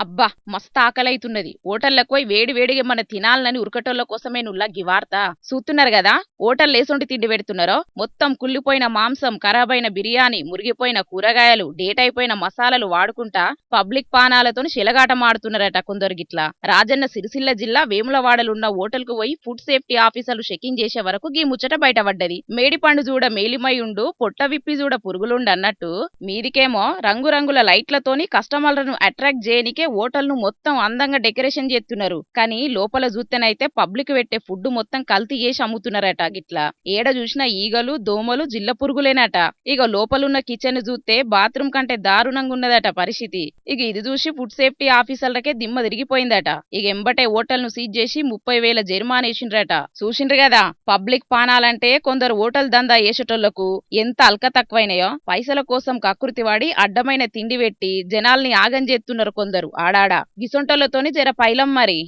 అబ్బా మస్తు ఆకలైతున్నది. హోటళ్లకు పోయి వేడి వేడిగా మన తినాలని ఉరకటోళ్ళ కోసమే నుల్లా గి వార్త చూస్తున్నారు కదా. హోటల్ లేసొంటి తిండి పెడుతున్నారో మొత్తం కుళ్ళిపోయిన మాంసం, ఖరాబైన బిర్యానీ, మురిగిపోయిన కూరగాయలు, డేట్ అయిపోయిన మసాలాలు వాడుకుంటా పబ్లిక్ పానాలతోని శిలగాటమాడుతున్నారట కొందరు గిట్లా. రాజన్న సిరిసిల్ల జిల్లా వేములవాడలున్న హోటల్ కు పోయి ఫుడ్ సేఫ్టీ ఆఫీసర్లు చెకింగ్ చేసే వరకు గీ ముచ్చట బయటపడ్డది. మేడిపండు చూడ మేలిమై ఉండు, పొట్ట విప్పి చూడ పురుగులుండు అన్నట్టు మీదికేమో రంగురంగుల లైట్లతోని కస్టమర్లను అట్రాక్ట్ చేయనికే హోటల్ ను మొత్తం అందంగా డెకరేషన్ చేస్తున్నారు. కానీ లోపల చూస్తేనైతే పబ్లిక్ పెట్టే ఫుడ్ మొత్తం కల్తీ చేసి అమ్ముతున్నారట. గిట్లా ఏడ చూసినా ఈగలు, దోమలు, జిల్ల పురుగులేనట. ఇక లోపలున్న కిచెన్ చూస్తే బాత్రూమ్ కంటే దారుణంగా ఉన్నదట పరిస్థితి. ఇక ఇది చూసి ఫుడ్ సేఫ్టీ ఆఫీసర్లకే దిమ్మ తిరిగిపోయిందట. ఇక ఎంబటే హోటల్ ను సీజ్ చేసి 30,000 జరిమానా వేసిండ్రట. చూసిండ్రు కదా పబ్లిక్ పానాలంటే కొందరు హోటల్ దందా వేసేటోళ్లకు ఎంత అల్క తక్కువైనాయో. పైసల కోసం కకృతి వాడి అడ్డమైన తిండి పెట్టి జనాల్ని ఆగం చేస్తున్నారు కొందరు ఆడాడ. గిసొంటోళ్లతోని జర పైలం మరి.